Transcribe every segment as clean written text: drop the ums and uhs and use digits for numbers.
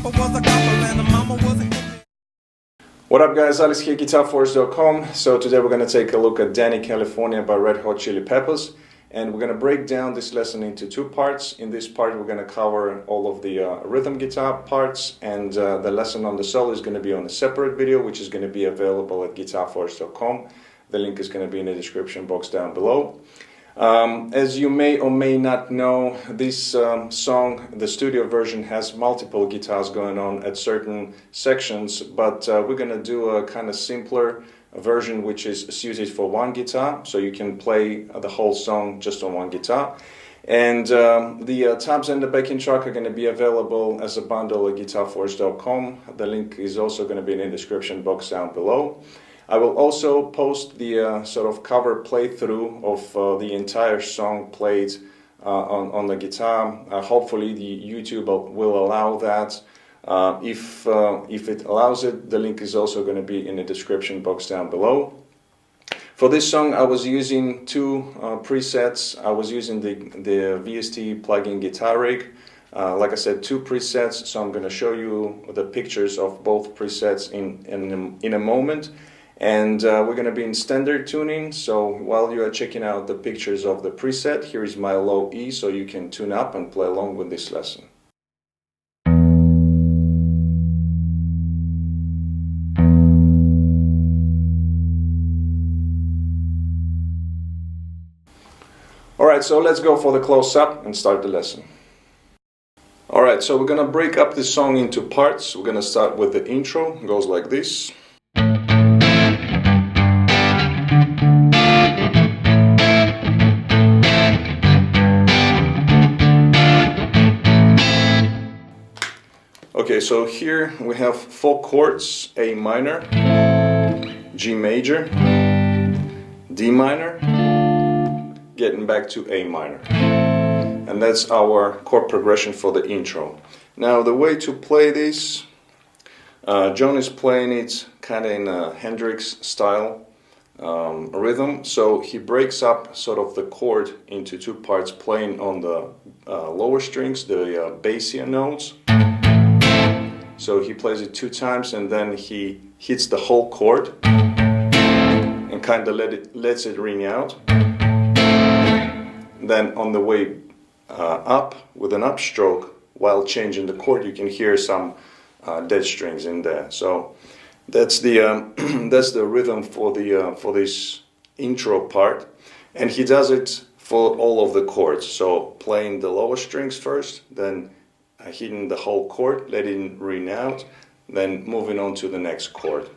papa was a copper and the mama was a... What up guys, Alex here, GuitarForce.com. So today we're going to take a look at Dani California by Red Hot Chili Peppers, and we're going to break down this lesson into two parts. In this part we're going to cover all of the rhythm guitar parts, and the lesson on the solo is going to be on a separate video, which is going to be available at GuitarForce.com. The link is going to be in the description box down below. As you may or may not know, this song, the studio version, has multiple guitars going on at certain sections, but we're going to do a kind of simpler version which is suited for one guitar, so you can play the whole song just on one guitar. And the tabs and the backing track are going to be available as a bundle at GuitarForce.com. The link is also going to be in the description box down below. I will also post the sort of cover playthrough of the entire song played on the guitar. Hopefully the YouTube will allow that. If it allows it, the link is also going to be in the description box down below. For this song I was using two presets. I was using the VST plugin Guitar Rig. Like I said, two presets, so I'm going to show you the pictures of both presets in a moment. And we're going to be in standard tuning, so while you are checking out the pictures of the preset, here is my low E, so you can tune up and play along with this lesson. Alright, so let's go for the close-up and start the lesson. Alright, so we're going to break up this song into parts. We're going to start with the intro. It goes like this. Okay, so here we have four chords: A minor, G major, D minor, getting back to A minor. And that's our chord progression for the intro. Now the way to play this, John is playing it kind of in a Hendrix style rhythm, so he breaks up sort of the chord into two parts, playing on the lower strings, the bassier notes. So he plays it two times and then he hits the whole chord and kind of lets it ring out. Then on the way up with an upstroke, while changing the chord, you can hear some dead strings in there. So that's the that's the rhythm for the for this intro part, and he does it for all of the chords. So playing the lower strings first, then hitting the whole chord, letting it ring out, then moving on to the next chord.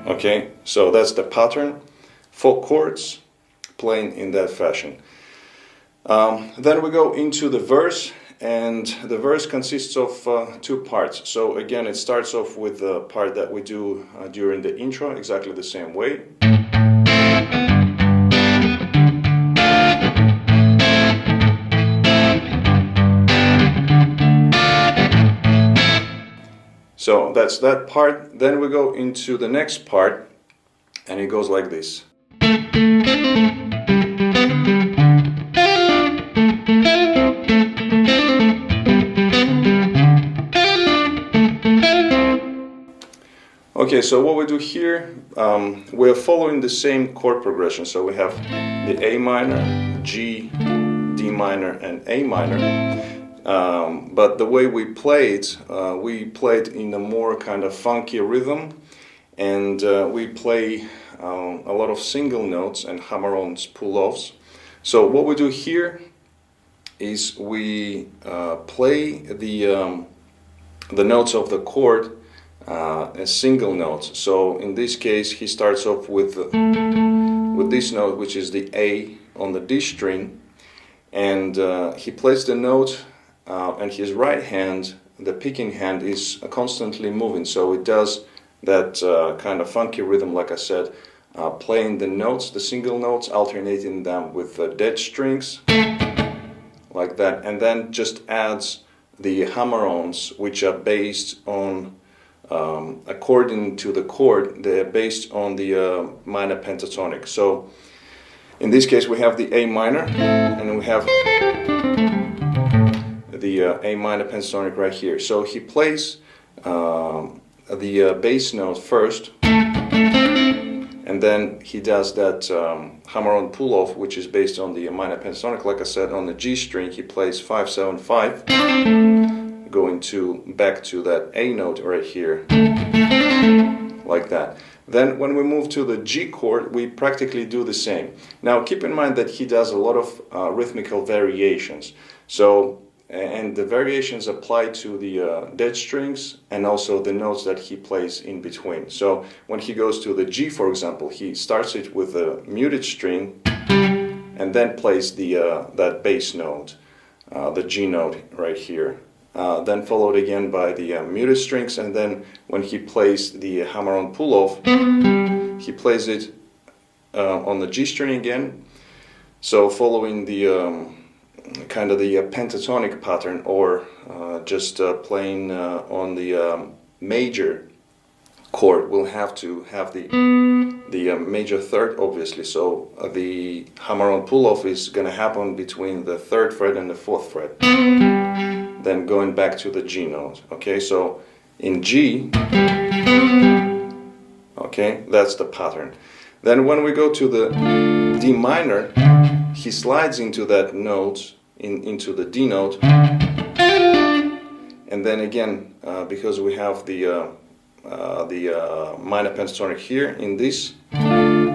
Okay, so that's the pattern. Four chords, playing in that fashion. Then we go into the verse, and the verse consists of two parts. So again, it starts off with the part that we do during the intro, exactly the same way. So that's that part. Then we go into the next part, and it goes like this. Okay, so what we do here, we're following the same chord progression. So we have the A minor, G, D minor, and A minor. But the way we played in a more kind of funky rhythm, and we play a lot of single notes and hammer-ons, pull-offs. So what we do here is we play the notes of the chord as single notes. So in this case, he starts off with this note, which is the A on the D string, and he plays the note. And his right hand, the picking hand, is constantly moving, so it does that kind of funky rhythm, like I said, playing the notes, the single notes, alternating them with dead strings, like that, and then just adds the hammer-ons, which are based on, according to the chord, they're based on the minor pentatonic. So In this case we have the A minor, and we have the A minor pentatonic right here. So he plays the bass note first, and then he does that hammer-on pull-off, which is based on the minor pentatonic. Like I said, on the G string he plays 5, 7, 5, going back to that A note right here, like that. Then when we move to the G chord, we practically do the same. Now keep in mind that he does a lot of rhythmical variations. So, and the variations apply to the dead strings and also the notes that he plays in between. So when he goes to the G, for example, he starts it with a muted string and then plays that bass note, the G note right here. Then followed again by the muted strings, and then when he plays the hammer-on pull-off, he plays it on the G string again. So following the kind of the pentatonic pattern, or just playing on the major chord, we'll have to have the major third, obviously. So the hammer-on pull-off is going to happen between the 3rd fret and the 4th fret. Then going back to the G note. Okay, so in G, okay, that's the pattern. Then when we go to the D minor, he slides into that note, into the D note, and then again, because we have the minor pentatonic here in this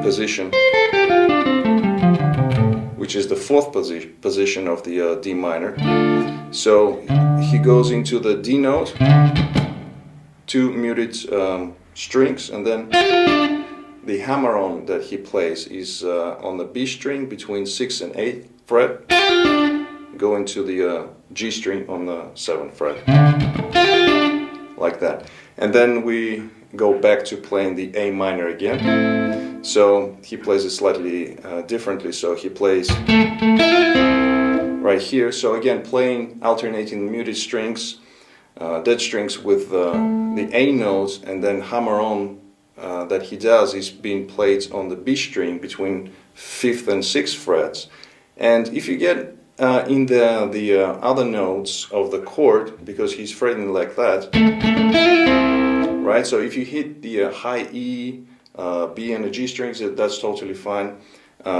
position, which is the 4th position of the D minor. So he goes into the D note, 2 muted strings, and then the hammer-on that he plays is on the B string between 6th and 8th fret, going to the G string on the 7th fret, like that. And then we go back to playing the A minor again. So he plays it slightly differently. So he plays right here. So again, playing, alternating muted strings, dead strings with the A notes, and then hammer-on that he does is being played on the B string between 5th and 6th frets. And if you get in the other notes of the chord, because he's fretting like that, right? So if you hit the high E, B and the G strings, that's totally fine.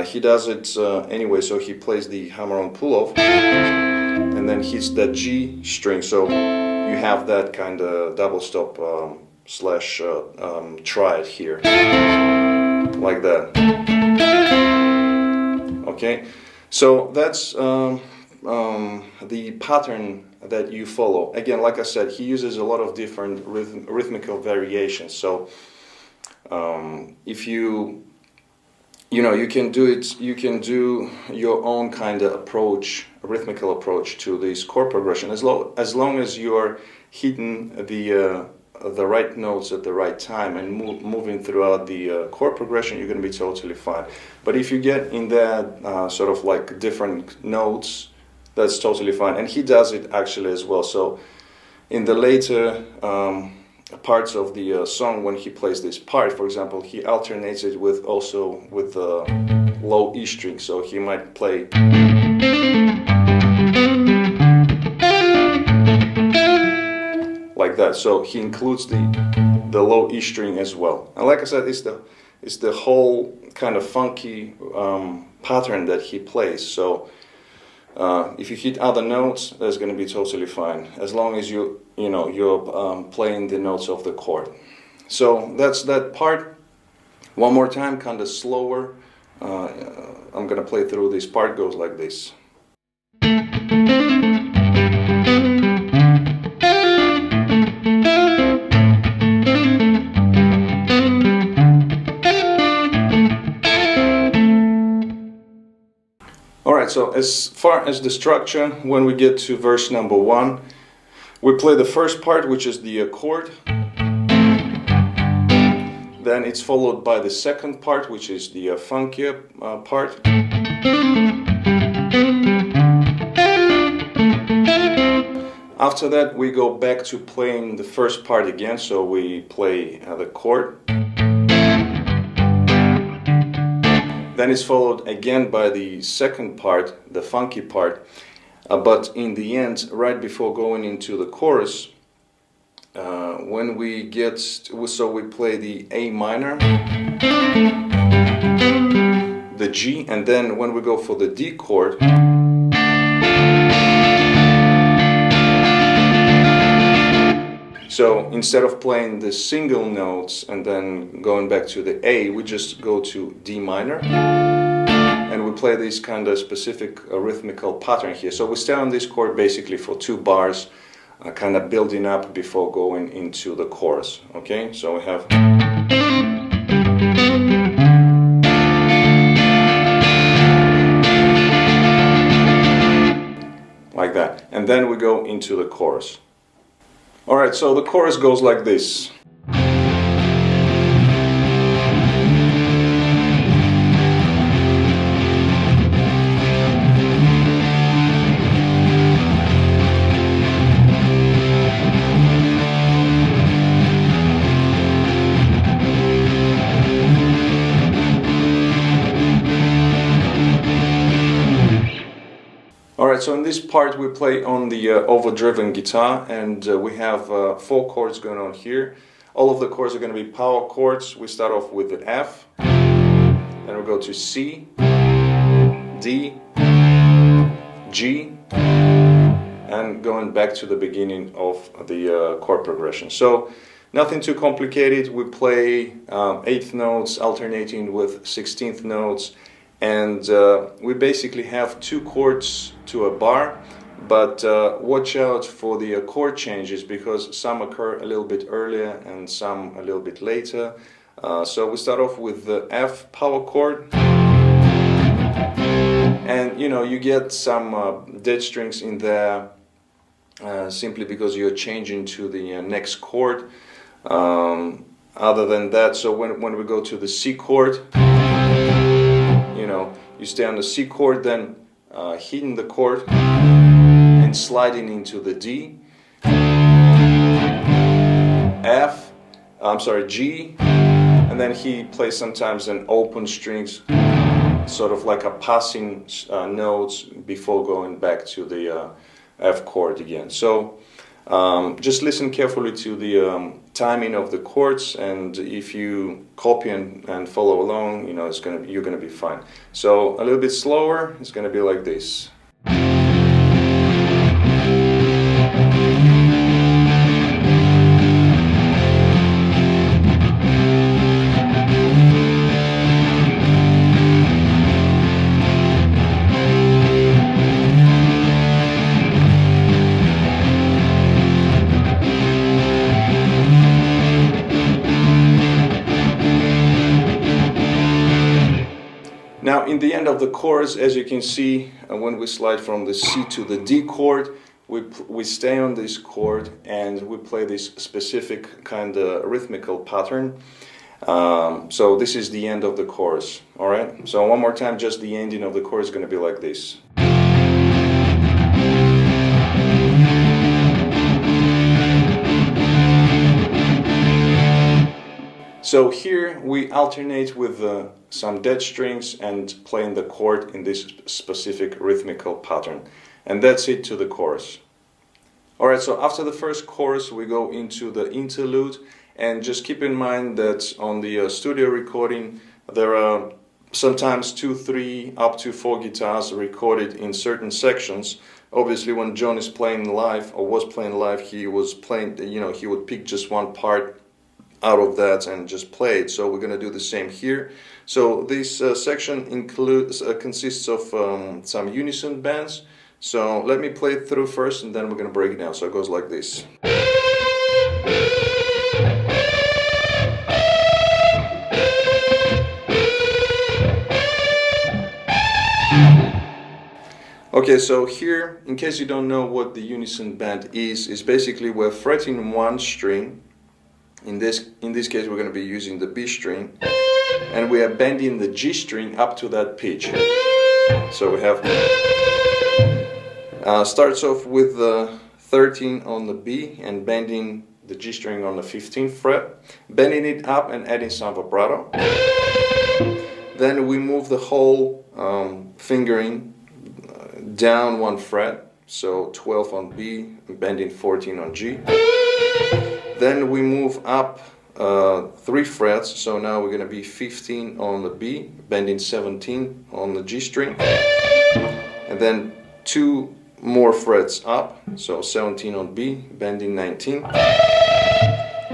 He does it anyway, so he plays the hammer-on pull-off and then hits that G string. So you have that kind of double stop slash triad here, like that. Okay, so that's the pattern that you follow. Again, like I said, he uses a lot of different rhythmical variations. So if you can do it, you can do your own kind of approach, rhythmical approach to this chord progression, as long as you're hitting the right notes at the right time and moving throughout the chord progression, you're going to be totally fine. But if you get in that sort of like different notes, that's totally fine. And he does it actually as well. So in the later parts of the song, when he plays this part, for example, he alternates it with the low E string. So he might play like that. So he includes the low E string as well. And like I said, it's the whole kind of funky pattern that he plays. So if you hit other notes, that's going to be totally fine, as long as you're playing the notes of the chord. So that's that part. One more time, kind of slower. I'm going to play through this part. Goes like this. Alright, so as far as the structure, when we get to verse number 1, we play the first part, which is the chord. Then it's followed by the second part, which is the funkier part. After that, we go back to playing the first part again, so we play the chord. Then it's followed again by the second part, the funky part, but in the end, right before going into the chorus, when we get, so we play the A minor, the G, and then when we go for the D chord, so instead of playing the single notes and then going back to the A, we just go to D minor, and we play this kind of specific rhythmical pattern here. So we stay on this chord basically for 2 bars, kind of building up before going into the chorus. Okay, so we have like that, and then we go into the chorus. Alright, so the chorus goes like this. Alright, so in this part we play on the overdriven guitar, and we have 4 chords going on here. All of the chords are going to be power chords. We start off with the F, then we go to C, D, G, and going back to the beginning of the chord progression. So nothing too complicated. We play 8th notes alternating with 16th notes. And we basically have 2 chords to a bar, but watch out for the chord changes, because some occur a little bit earlier and some a little bit later. So we start off with the F power chord, and you get some dead strings in there simply because you're changing to the next chord. Other than that, so when we go to the C chord, you stay on the C chord, then hitting the chord and sliding into the D, F, G, and then he plays sometimes an open strings, sort of like a passing notes before going back to the F chord again. So just listen carefully to the timing of the chords, and if you copy and follow along, you're gonna be fine. So a little bit slower, it's gonna be like this. Now in the end of the chorus, as you can see, when we slide from the C to the D chord, we stay on this chord and we play this specific kind of rhythmical pattern. So this is the end of the chorus. Alright, so one more time, just the ending of the chorus is going to be like this. So here we alternate with some dead strings and playing the chord in this specific rhythmical pattern. And that's it to the chorus. Alright, so after the first chorus we go into the interlude, and just keep in mind that on the studio recording there are sometimes 2, 3, up to 4 guitars recorded in certain sections. Obviously when John is playing live, or was playing live, he was playing, he would pick just one part out of that and just play it. So we're going to do the same here. So this section consists of some unison bands. So let me play it through first and then we're going to break it down. So it goes like this. Okay, so here, in case you don't know what the unison band is basically we're fretting one string. In this case we're going to be using the B string, and we are bending the G string up to that pitch. So we have starts off with the 13 on the B and bending the G string on the 15th fret, bending it up and adding some vibrato. Then we move the whole fingering down 1 fret, so 12 on B, bending 14 on G. Then we move up 3 frets, so now we're going to be 15 on the B, bending 17 on the G string, and then 2 more frets up, so 17 on B, bending 19,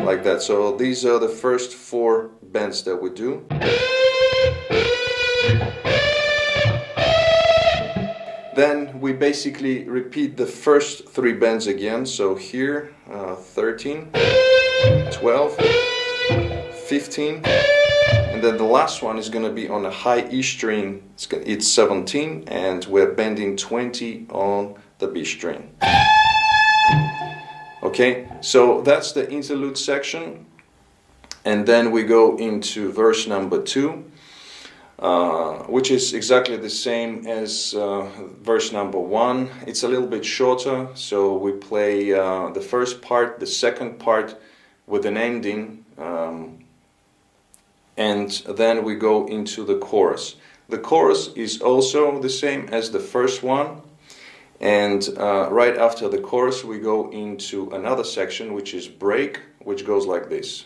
like that. So these are the first 4 bends that we do. Then we basically repeat the first 3 bends again, so here 13, 12, 15, and then the last one is going to be on a high E string, it's 17, and we're bending 20 on the B string. Okay, so that's the interlude section, and then we go into verse number 2, which is exactly the same as verse number 1. It's a little bit shorter, so we play the first part, the second part with an ending, and then we go into the chorus. The chorus is also the same as the first one, and right after the chorus we go into another section, which is break, which goes like this.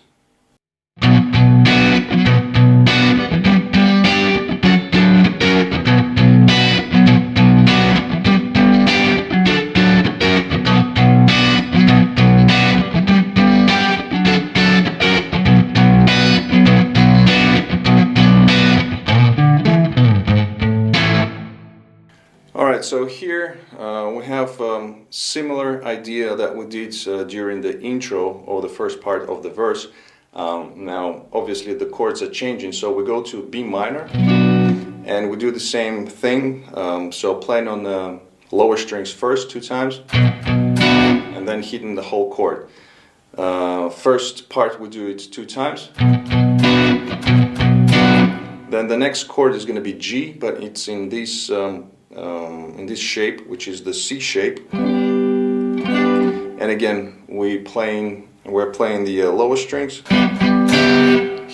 Alright, so here we have similar idea that we did during the intro or the first part of the verse. Now obviously the chords are changing, so we go to B minor and we do the same thing, so playing on the lower strings first 2 times and then hitting the whole chord. First part we do it 2 times. Then the next chord is going to be G, but it's in this shape, which is the C shape. And again, we're playing the lower strings,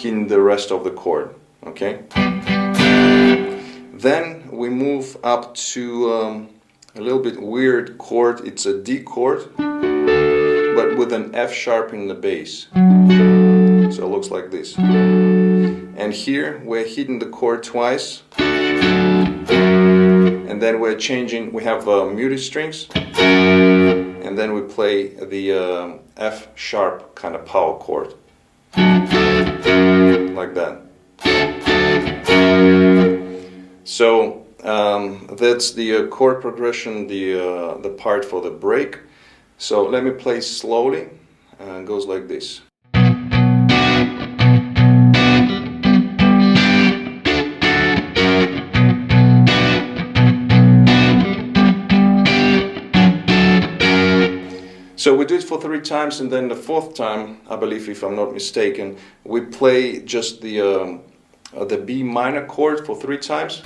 hitting the rest of the chord. Okay. Then we move up to a little bit weird chord. It's a D chord, but with an F sharp in the bass. So it looks like this. And here we're hitting the chord twice, and then we're changing. We have muted strings, and then we play the F sharp kind of power chord, like that. So that's the chord progression, the part for the break. So let me play slowly. It goes like this. So we do it for 3 times, and then the 4th time, I believe, if I'm not mistaken, we play just the B minor chord for 3 times,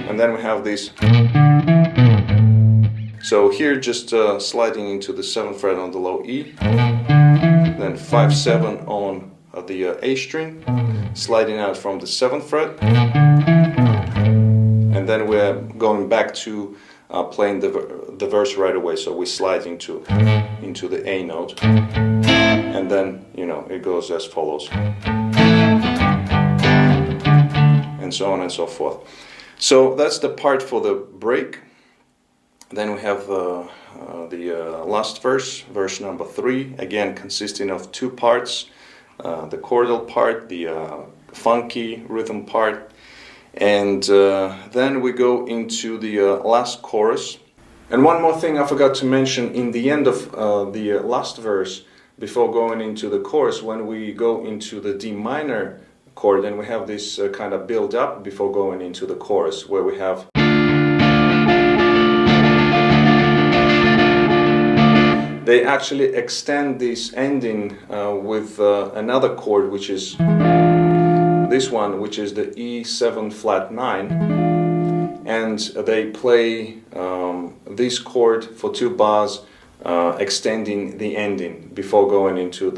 and then we have this. So here, just sliding into the 7th fret on the low E, then 5-7 on the A string, sliding out from the 7th fret, and then we're going back to playing the verse right away, so we slide into the A note, and then it goes as follows, and so on and so forth. So that's the part for the break. Then we have the last verse, verse number 3, again consisting of 2 parts, the chordal part, the funky rhythm part. And then we go into the last chorus. And one more thing I forgot to mention, in the end of the last verse, before going into the chorus, when we go into the D minor chord, then we have this kind of build up before going into the chorus, where we have they actually extend this ending with another chord, which is this one, which is the E7 flat 9, and they play this chord for 2 bars, extending the ending before going into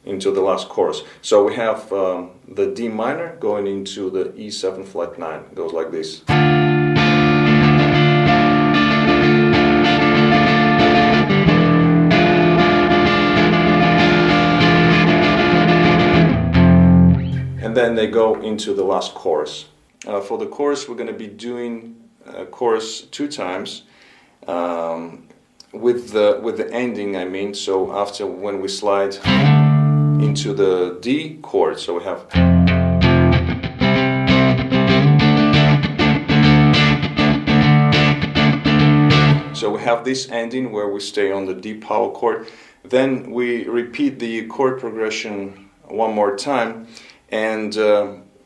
into the last chorus. So we have the D minor going into the E7 flat 9. It goes like this. And then they go into the last chorus. For the chorus, we're going to be doing chorus 2 times with the ending. I mean, so after when we slide into the D chord, so we have. So we have this ending where we stay on the D power chord. Then we repeat the chord progression one more time. And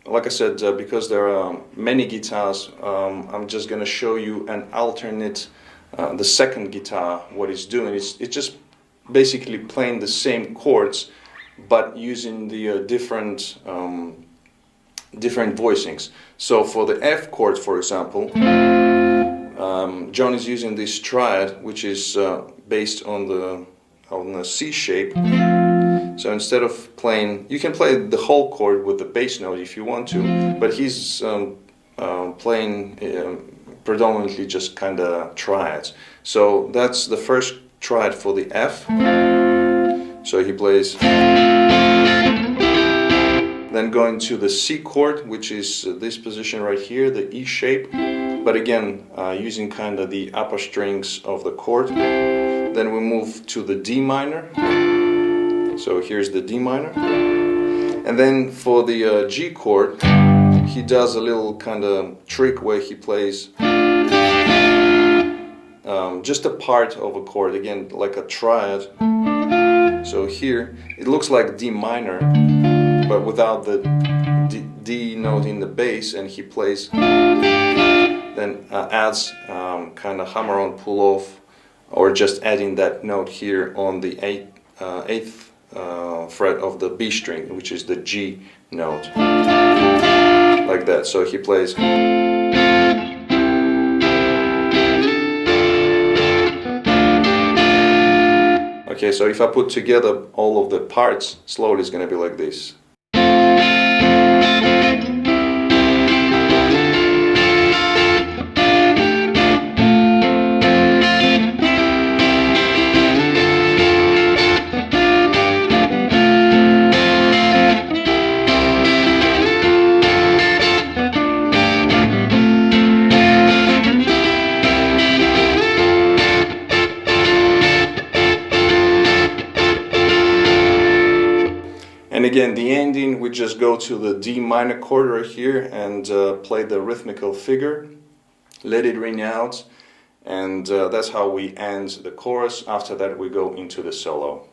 like I said, because there are many guitars, I'm just going to show you an alternate, the second guitar, what it's doing. It's just basically playing the same chords, but using the different voicings. So for the F chord, for example, John is using this triad, which is based on the C shape. So instead of playing, you can play the whole chord with the bass note if you want to, but he's playing predominantly just kind of triads. So that's the first triad for the F. So he plays. Then going to the C chord, which is this position right here, the E shape, but again using kind of the upper strings of the chord. Then we move to the D minor. So here's the D minor, and then for the G chord, he does a little kind of trick where he plays just a part of a chord, again like a triad. So here it looks like D minor, but without the D note in the bass, and he plays, then adds kind of hammer-on pull-off, or just adding that note here on the eighth fret of the B string, which is the G note, like that. So he plays. Okay, so if I put together all of the parts, slowly it's going to be like this. And again, the ending, we just go to the D minor chord right here and play the rhythmical figure, let it ring out, and that's how we end the chorus. After that, we go into the solo.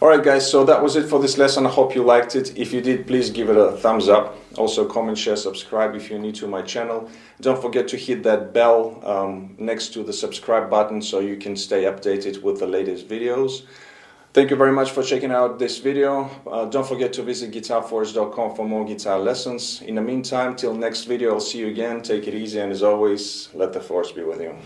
Alright guys, so that was it for this lesson. I hope you liked it. If you did, please give it a thumbs up. Also comment, share, subscribe if you're new to my channel. Don't forget to hit that bell next to the subscribe button so you can stay updated with the latest videos. Thank you very much for checking out this video. Don't forget to visit GuitarForce.com for more guitar lessons. In the meantime, till next video, I'll see you again. Take it easy, and as always, let the force be with you.